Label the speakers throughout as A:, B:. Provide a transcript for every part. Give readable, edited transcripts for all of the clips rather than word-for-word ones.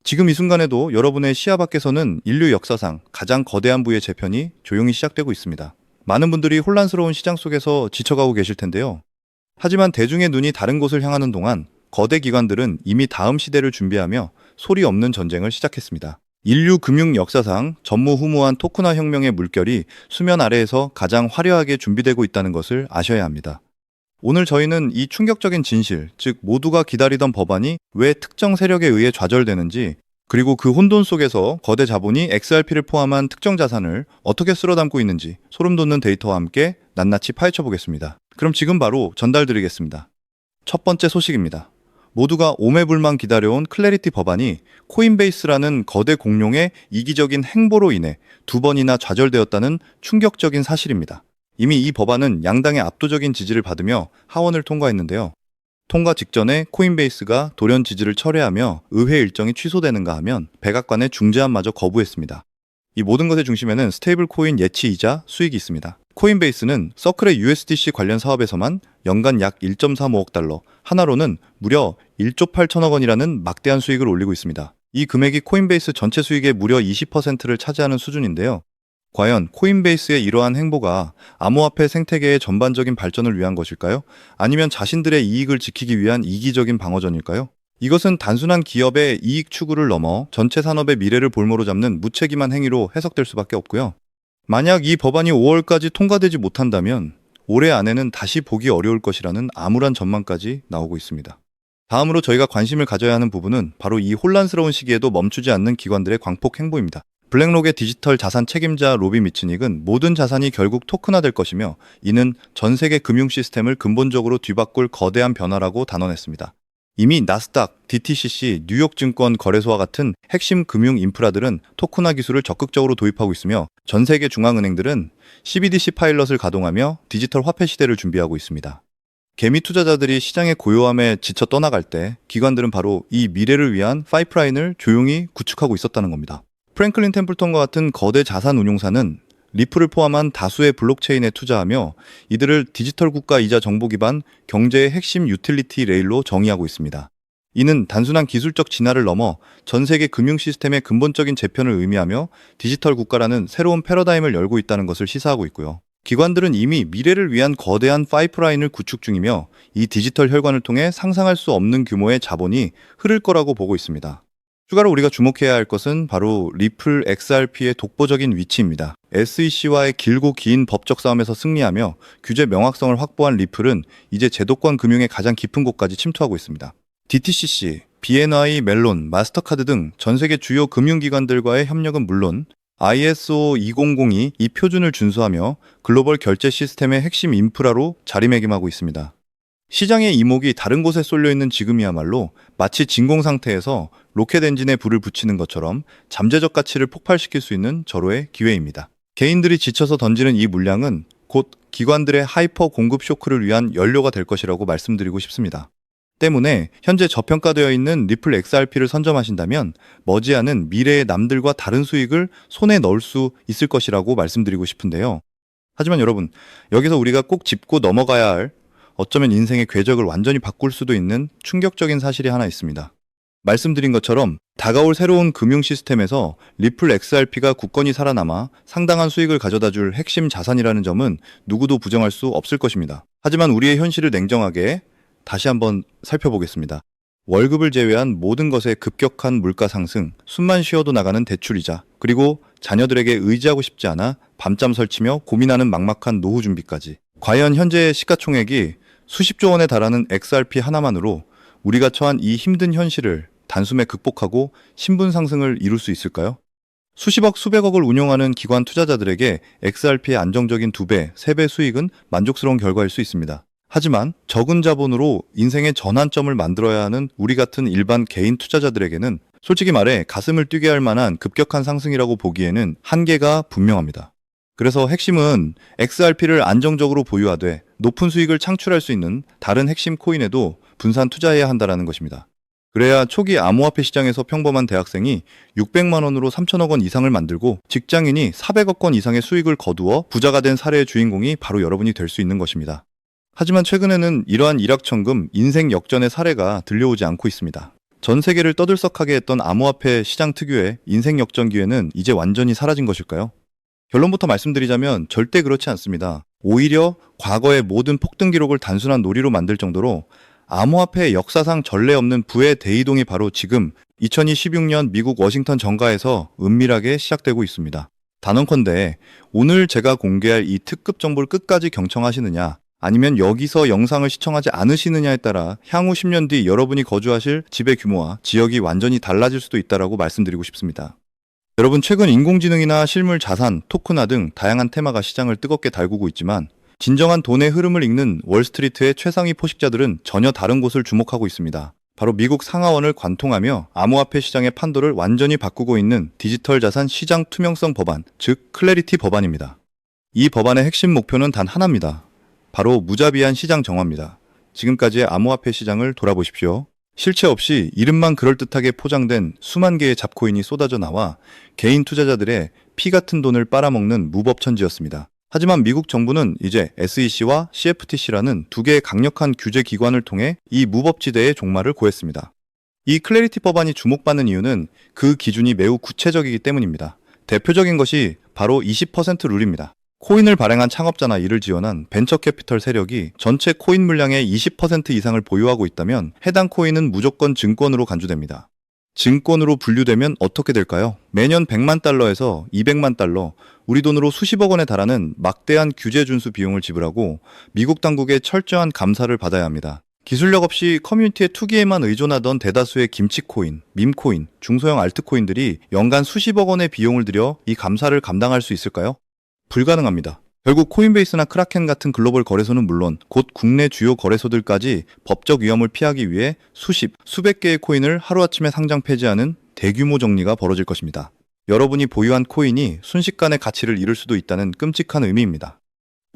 A: 지금 이 순간에도 여러분의 시야 밖에서는 인류 역사상 가장 거대한 부의 재편이 조용히 시작되고 있습니다. 많은 분들이 혼란스러운 시장 속에서 지쳐가고 계실 텐데요. 하지만 대중의 눈이 다른 곳을 향하는 동안 거대 기관들은 이미 다음 시대를 준비하며 소리 없는 전쟁을 시작했습니다. 인류 금융 역사상 전무후무한 토크나 혁명의 물결이 수면 아래에서 가장 화려하게 준비되고 있다는 것을 아셔야 합니다. 오늘 저희는 이 충격적인 진실, 즉 모두가 기다리던 법안이 왜 특정 세력에 의해 좌절되는지, 그리고 그 혼돈 속에서 거대 자본이 XRP를 포함한 특정 자산을 어떻게 쓸어담고 있는지 소름 돋는 데이터와 함께 낱낱이 파헤쳐 보겠습니다. 그럼 지금 바로 전달드리겠습니다. 첫 번째 소식입니다. 모두가 오매불망 기다려온 클래리티 법안이 코인베이스라는 거대 공룡의 이기적인 행보로 인해 2번이나 좌절되었다는 충격적인 사실입니다. 이미 이 법안은 양당의 압도적인 지지를 받으며 하원을 통과했는데요. 통과 직전에 코인베이스가 돌연 지지를 철회하며 의회 일정이 취소되는가 하면 백악관의 중재안마저 거부했습니다. 이 모든 것의 중심에는 스테이블 코인 예치이자 수익이 있습니다. 코인베이스는 서클의 USDC 관련 사업에서만 연간 약 1.35억 달러, 하나로는 무려 1조 8천억 원이라는 막대한 수익을 올리고 있습니다. 이 금액이 코인베이스 전체 수익의 무려 20%를 차지하는 수준인데요. 과연 코인베이스의 이러한 행보가 암호화폐 생태계의 전반적인 발전을 위한 것일까요? 아니면 자신들의 이익을 지키기 위한 이기적인 방어전일까요? 이것은 단순한 기업의 이익 추구를 넘어 전체 산업의 미래를 볼모로 잡는 무책임한 행위로 해석될 수밖에 없고요. 만약 이 법안이 5월까지 통과되지 못한다면 올해 안에는 다시 보기 어려울 것이라는 암울한 전망까지 나오고 있습니다. 다음으로 저희가 관심을 가져야 하는 부분은 바로 이 혼란스러운 시기에도 멈추지 않는 기관들의 광폭 행보입니다. 블랙록의 디지털 자산 책임자 로비 미츠닉은 모든 자산이 결국 토큰화될 것이며 이는 전 세계 금융 시스템을 근본적으로 뒤바꿀 거대한 변화라고 단언했습니다. 이미 나스닥, DTCC, 뉴욕증권 거래소와 같은 핵심 금융 인프라들은 토큰화 기술을 적극적으로 도입하고 있으며 전 세계 중앙은행들은 CBDC 파일럿을 가동하며 디지털 화폐 시대를 준비하고 있습니다. 개미 투자자들이 시장의 고요함에 지쳐 떠나갈 때 기관들은 바로 이 미래를 위한 파이프라인을 조용히 구축하고 있었다는 겁니다. 프랭클린 템플턴과 같은 거대 자산 운용사는 리플을 포함한 다수의 블록체인에 투자하며 이들을 디지털 국가이자 정보 기반 경제의 핵심 유틸리티 레일로 정의하고 있습니다. 이는 단순한 기술적 진화를 넘어 전 세계 금융 시스템의 근본적인 재편을 의미하며 디지털 국가라는 새로운 패러다임을 열고 있다는 것을 시사하고 있고요. 기관들은 이미 미래를 위한 거대한 파이프라인을 구축 중이며 이 디지털 혈관을 통해 상상할 수 없는 규모의 자본이 흐를 거라고 보고 있습니다. 추가로 우리가 주목해야 할 것은 바로 리플 XRP의 독보적인 위치입니다. SEC와의 길고 긴 법적 싸움에서 승리하며 규제 명확성을 확보한 리플은 이제 제도권 금융의 가장 깊은 곳까지 침투하고 있습니다. DTCC, BNY 멜론, 마스터카드 등 전 세계 주요 금융기관들과의 협력은 물론 ISO 2002 이 표준을 준수하며 글로벌 결제 시스템의 핵심 인프라로 자리매김하고 있습니다. 시장의 이목이 다른 곳에 쏠려있는 지금이야말로 마치 진공 상태에서 로켓 엔진에 불을 붙이는 것처럼 잠재적 가치를 폭발시킬 수 있는 절호의 기회입니다. 개인들이 지쳐서 던지는 이 물량은 곧 기관들의 하이퍼 공급 쇼크를 위한 연료가 될 것이라고 말씀드리고 싶습니다. 때문에 현재 저평가되어 있는 리플 XRP를 선점하신다면 머지않은 미래의 남들과 다른 수익을 손에 넣을 수 있을 것이라고 말씀드리고 싶은데요. 하지만 여러분, 여기서 우리가 꼭 짚고 넘어가야 할 어쩌면 인생의 궤적을 완전히 바꿀 수도 있는 충격적인 사실이 하나 있습니다. 말씀드린 것처럼 다가올 새로운 금융 시스템에서 리플 XRP가 굳건히 살아남아 상당한 수익을 가져다 줄 핵심 자산이라는 점은 누구도 부정할 수 없을 것입니다. 하지만 우리의 현실을 냉정하게 다시 한번 살펴보겠습니다. 월급을 제외한 모든 것의 급격한 물가 상승, 숨만 쉬어도 나가는 대출이자, 그리고 자녀들에게 의지하고 싶지 않아 밤잠 설치며 고민하는 막막한 노후 준비까지. 과연 현재의 시가총액이 수십조 원에 달하는 XRP 하나만으로 우리가 처한 이 힘든 현실을 단숨에 극복하고 신분 상승을 이룰 수 있을까요? 수십억, 수백억을 운용하는 기관 투자자들에게 XRP의 안정적인 2배, 3배 수익은 만족스러운 결과일 수 있습니다. 하지만 적은 자본으로 인생의 전환점을 만들어야 하는 우리 같은 일반 개인 투자자들에게는 솔직히 말해 가슴을 뛰게 할 만한 급격한 상승이라고 보기에는 한계가 분명합니다. 그래서 핵심은 XRP를 안정적으로 보유하되 높은 수익을 창출할 수 있는 다른 핵심 코인에도 분산 투자해야 한다는 것입니다. 그래야 초기 암호화폐 시장에서 평범한 대학생이 600만 원으로 3천억 원 이상을 만들고 직장인이 400억 원 이상의 수익을 거두어 부자가 된 사례의 주인공이 바로 여러분이 될 수 있는 것입니다. 하지만 최근에는 이러한 일확천금, 인생 역전의 사례가 들려오지 않고 있습니다. 전 세계를 떠들썩하게 했던 암호화폐 시장 특유의 인생 역전 기회는 이제 완전히 사라진 것일까요? 결론부터 말씀드리자면 절대 그렇지 않습니다. 오히려 과거의 모든 폭등 기록을 단순한 놀이로 만들 정도로 암호화폐의 역사상 전례 없는 부의 대이동이 바로 지금 2016년 미국 워싱턴 정가에서 은밀하게 시작되고 있습니다. 단언컨대 오늘 제가 공개할 이 특급 정보를 끝까지 경청하시느냐, 아니면 여기서 영상을 시청하지 않으시느냐에 따라 향후 10년 뒤 여러분이 거주하실 집의 규모와 지역이 완전히 달라질 수도 있다고 말씀드리고 싶습니다. 여러분, 최근 인공지능이나 실물 자산, 토큰화 등 다양한 테마가 시장을 뜨겁게 달구고 있지만 진정한 돈의 흐름을 읽는 월스트리트의 최상위 포식자들은 전혀 다른 곳을 주목하고 있습니다. 바로 미국 상하원을 관통하며 암호화폐 시장의 판도를 완전히 바꾸고 있는 디지털 자산 시장 투명성 법안, 즉 클래리티 법안입니다. 이 법안의 핵심 목표는 단 하나입니다. 바로 무자비한 시장 정화입니다. 지금까지의 암호화폐 시장을 돌아보십시오. 실체 없이 이름만 그럴듯하게 포장된 수만 개의 잡코인이 쏟아져 나와 개인 투자자들의 피 같은 돈을 빨아먹는 무법천지였습니다. 하지만 미국 정부는 이제 SEC와 CFTC라는 두 개의 강력한 규제 기관을 통해 이 무법지대의 종말을 고했습니다. 이 클래리티 법안이 주목받는 이유는 그 기준이 매우 구체적이기 때문입니다. 대표적인 것이 바로 20% 룰입니다. 코인을 발행한 창업자나 이를 지원한 벤처 캐피털 세력이 전체 코인 물량의 20% 이상을 보유하고 있다면 해당 코인은 무조건 증권으로 간주됩니다. 증권으로 분류되면 어떻게 될까요? 매년 100만 달러에서 200만 달러, 우리 돈으로 수십억 원에 달하는 막대한 규제 준수 비용을 지불하고 미국 당국의 철저한 감사를 받아야 합니다. 기술력 없이 커뮤니티의 투기에만 의존하던 대다수의 김치코인, 밈코인, 중소형 알트코인들이 연간 수십억 원의 비용을 들여 이 감사를 감당할 수 있을까요? 불가능합니다. 결국 코인베이스나 크라켄 같은 글로벌 거래소는 물론 곧 국내 주요 거래소들까지 법적 위험을 피하기 위해 수백 개의 코인을 하루아침에 상장 폐지하는 대규모 정리가 벌어질 것입니다. 여러분이 보유한 코인이 순식간에 가치를 잃을 수도 있다는 끔찍한 의미입니다.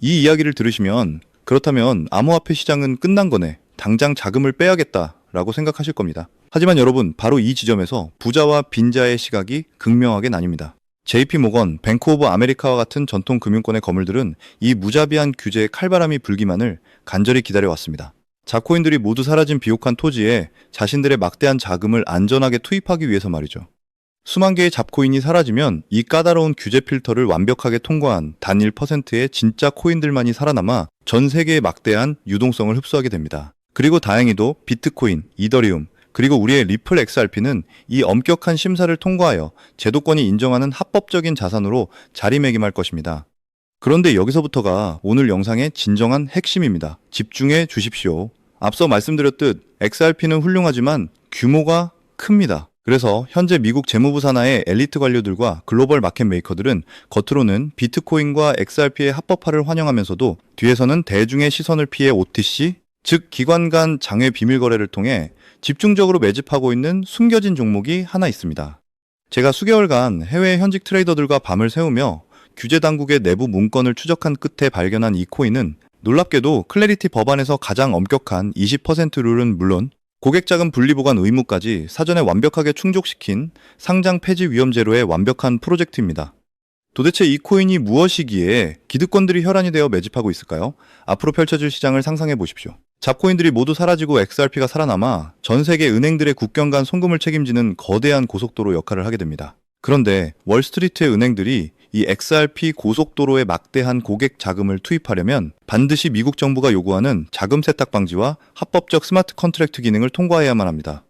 A: 이 이야기를 들으시면 그렇다면 암호화폐 시장은 끝난 거네, 당장 자금을 빼야겠다라고 생각하실 겁니다. 하지만 여러분, 바로 이 지점에서 부자와 빈자의 시각이 극명하게 나뉩니다. JP모건, 뱅크 오브 아메리카와 같은 전통 금융권의 거물들은 이 무자비한 규제의 칼바람이 불기만을 간절히 기다려왔습니다. 자코인들이 모두 사라진 비옥한 토지에 자신들의 막대한 자금을 안전하게 투입하기 위해서 말이죠. 수만 개의 잡코인이 사라지면 이 까다로운 규제 필터를 완벽하게 통과한 단 1%의 진짜 코인들만이 살아남아 전 세계의 막대한 유동성을 흡수하게 됩니다. 그리고 다행히도 비트코인, 이더리움, 그리고 우리의 리플 XRP는 이 엄격한 심사를 통과하여 제도권이 인정하는 합법적인 자산으로 자리매김할 것입니다. 그런데 여기서부터가 오늘 영상의 진정한 핵심입니다. 집중해 주십시오. 앞서 말씀드렸듯 XRP는 훌륭하지만 규모가 큽니다. 그래서 현재 미국 재무부 산하의 엘리트 관료들과 글로벌 마켓 메이커들은 겉으로는 비트코인과 XRP의 합법화를 환영하면서도 뒤에서는 대중의 시선을 피해 OTC, 즉 기관 간 장외 비밀 거래를 통해 집중적으로 매집하고 있는 숨겨진 종목이 하나 있습니다. 제가 수개월간 해외 현직 트레이더들과 밤을 새우며 규제 당국의 내부 문건을 추적한 끝에 발견한 이 코인은 놀랍게도 클래리티 법안에서 가장 엄격한 20% 룰은 물론 고객자금 분리보관 의무까지 사전에 완벽하게 충족시킨 상장 폐지 위험 제로의 완벽한 프로젝트입니다. 도대체 이 코인이 무엇이기에 기득권들이 혈안이 되어 매집하고 있을까요? 앞으로 펼쳐질 시장을 상상해 보십시오. 잡코인들이 모두 사라지고 XRP가 살아남아 전 세계 은행들의 국경 간 송금을 책임지는 거대한 고속도로 역할을 하게 됩니다. 그런데 월스트리트의 은행들이 이 XRP 고속도로에 막대한 고객 자금을 투입하려면 반드시 미국 정부가 요구하는 자금 세탁 방지와 합법적 스마트 컨트랙트 기능을 통과해야만 합니다.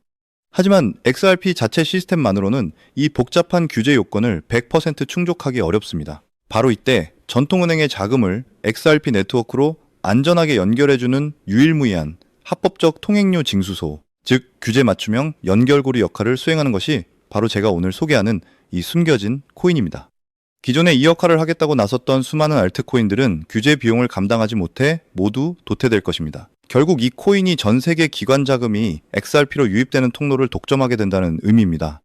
A: 하지만 XRP 자체 시스템만으로는 이 복잡한 규제 요건을 100% 충족하기 어렵습니다. 바로 이때 전통은행의 자금을 XRP 네트워크로 안전하게 연결해주는 유일무이한 합법적 통행료 징수소, 즉 규제 맞춤형 연결고리 역할을 수행하는 것이 바로 제가 오늘 소개하는 이 숨겨진 코인입니다. 기존에 이 역할을 하겠다고 나섰던 수많은 알트코인들은 규제 비용을 감당하지 못해 모두 도태될 것입니다. 결국 이 코인이 전 세계 기관 자금이 XRP로 유입되는 통로를 독점하게 된다는 의미입니다.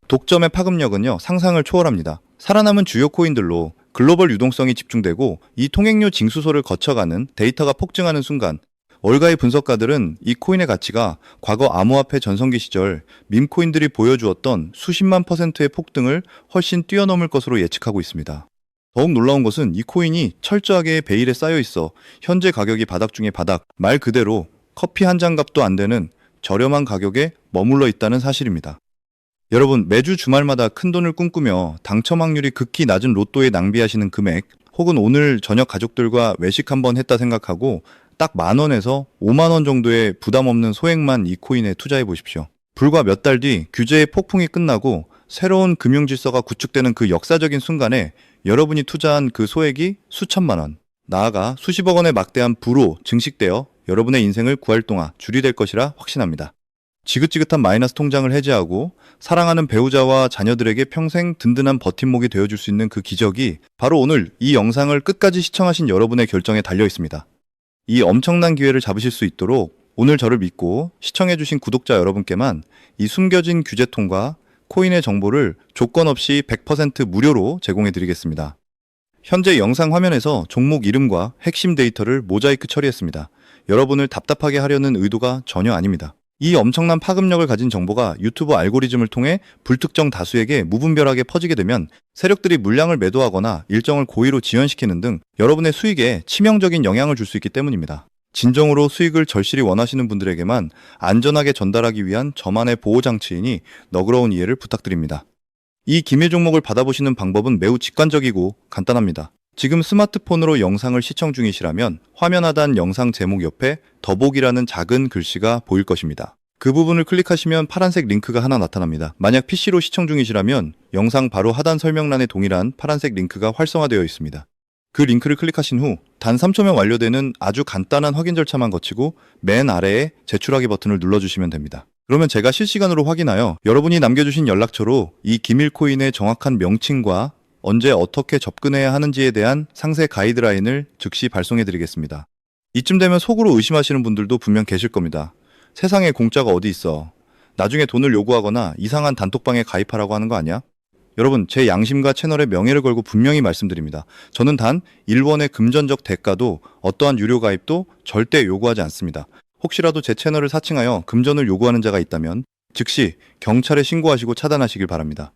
A: 독점의 파급력은요, 상상을 초월합니다. 살아남은 주요 코인들로 글로벌 유동성이 집중되고 이 통행료 징수소를 거쳐가는 데이터가 폭증하는 순간 월가의 분석가들은 이 코인의 가치가 과거 암호화폐 전성기 시절 밈코인들이 보여주었던 수십만 %의 폭등을 훨씬 뛰어넘을 것으로 예측하고 있습니다. 더욱 놀라운 것은 이 코인이 철저하게 베일에 쌓여 있어 현재 가격이 바닥 중의 바닥, 말 그대로 커피 한 잔 값도 안 되는 저렴한 가격에 머물러 있다는 사실입니다. 여러분, 매주 주말마다 큰돈을 꿈꾸며 당첨 확률이 극히 낮은 로또에 낭비하시는 금액, 혹은 오늘 저녁 가족들과 외식 한번 했다 생각하고 딱 10,000원에서 50,000원 정도의 부담 없는 소액만 이 코인에 투자해 보십시오. 불과 몇 달 뒤 규제의 폭풍이 끝나고 새로운 금융 질서가 구축되는 그 역사적인 순간에 여러분이 투자한 그 소액이 수천만 원, 나아가 수십억 원의 막대한 부로 증식되어 여러분의 인생을 구할 동안 줄이 될 것이라 확신합니다. 지긋지긋한 마이너스 통장을 해제하고 사랑하는 배우자와 자녀들에게 평생 든든한 버팀목이 되어줄 수 있는 그 기적이 바로 오늘 이 영상을 끝까지 시청하신 여러분의 결정에 달려 있습니다. 이 엄청난 기회를 잡으실 수 있도록 오늘 저를 믿고 시청해주신 구독자 여러분께만 이 숨겨진 규제통과 코인의 정보를 조건 없이 100% 무료로 제공해드리겠습니다. 현재 영상 화면에서 종목 이름과 핵심 데이터를 모자이크 처리했습니다. 여러분을 답답하게 하려는 의도가 전혀 아닙니다. 이 엄청난 파급력을 가진 정보가 유튜브 알고리즘을 통해 불특정 다수에게 무분별하게 퍼지게 되면 세력들이 물량을 매도하거나 일정을 고의로 지연시키는 등 여러분의 수익에 치명적인 영향을 줄 수 있기 때문입니다. 진정으로 수익을 절실히 원하시는 분들에게만 안전하게 전달하기 위한 저만의 보호장치이니 너그러운 이해를 부탁드립니다. 이 기밀 종목을 받아보시는 방법은 매우 직관적이고 간단합니다. 지금 스마트폰으로 영상을 시청 중이시라면 화면 하단 영상 제목 옆에 더보기라는 작은 글씨가 보일 것입니다. 그 부분을 클릭하시면 파란색 링크가 하나 나타납니다. 만약 PC로 시청 중이시라면 영상 바로 하단 설명란에 동일한 파란색 링크가 활성화되어 있습니다. 그 링크를 클릭하신 후 단 3초면 완료되는 아주 간단한 확인 절차만 거치고 맨 아래에 제출하기 버튼을 눌러주시면 됩니다. 그러면 제가 실시간으로 확인하여 여러분이 남겨주신 연락처로 이 기밀 코인의 정확한 명칭과 언제 어떻게 접근해야 하는지에 대한 상세 가이드라인을 즉시 발송해 드리겠습니다. 이쯤 되면 속으로 의심하시는 분들도 분명 계실 겁니다. 세상에 공짜가 어디 있어. 나중에 돈을 요구하거나 이상한 단톡방에 가입하라고 하는 거 아니야? 여러분, 제 양심과 채널의 명예를 걸고 분명히 말씀드립니다. 저는 단 1원의 금전적 대가도 어떠한 유료 가입도 절대 요구하지 않습니다. 혹시라도 제 채널을 사칭하여 금전을 요구하는 자가 있다면 즉시 경찰에 신고하시고 차단하시길 바랍니다.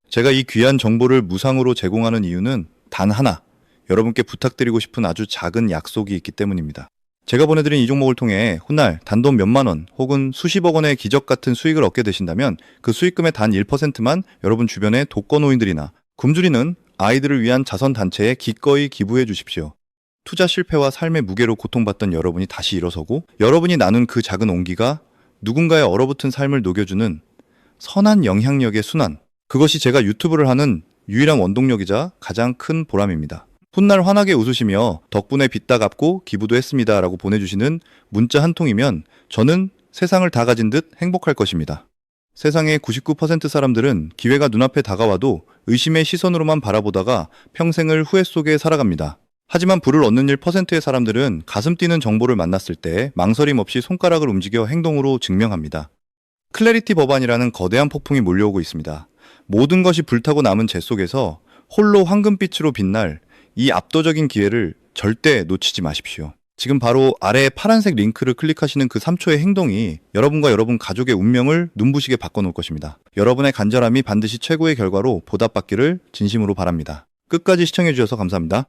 A: 제가 이 귀한 정보를 무상으로 제공하는 이유는 단 하나, 여러분께 부탁드리고 싶은 아주 작은 약속이 있기 때문입니다. 제가 보내드린 이 종목을 통해 훗날 단돈 몇만 원 혹은 수십억 원의 기적 같은 수익을 얻게 되신다면 그 수익금의 단 1%만 여러분 주변의 독거노인들이나 굶주리는 아이들을 위한 자선단체에 기꺼이 기부해 주십시오. 투자 실패와 삶의 무게로 고통받던 여러분이 다시 일어서고 여러분이 나눈 그 작은 온기가 누군가의 얼어붙은 삶을 녹여주는 선한 영향력의 순환, 그것이 제가 유튜브를 하는 유일한 원동력이자 가장 큰 보람입니다. 훗날 환하게 웃으시며 덕분에 빚 다 갚고 기부도 했습니다 라고 보내주시는 문자 한 통이면 저는 세상을 다 가진 듯 행복할 것입니다. 세상의 99% 사람들은 기회가 눈앞에 다가와도 의심의 시선으로만 바라보다가 평생을 후회 속에 살아갑니다. 하지만 부를 얻는 1%의 사람들은 가슴 뛰는 정보를 만났을 때 망설임 없이 손가락을 움직여 행동으로 증명합니다. 클래리티 법안이라는 거대한 폭풍이 몰려오고 있습니다. 모든 것이 불타고 남은 재 속에서 홀로 황금빛으로 빛날 이 압도적인 기회를 절대 놓치지 마십시오. 지금 바로 아래의 파란색 링크를 클릭하시는 그 3초의 행동이 여러분과 여러분 가족의 운명을 눈부시게 바꿔놓을 것입니다. 여러분의 간절함이 반드시 최고의 결과로 보답받기를 진심으로 바랍니다. 끝까지 시청해주셔서 감사합니다.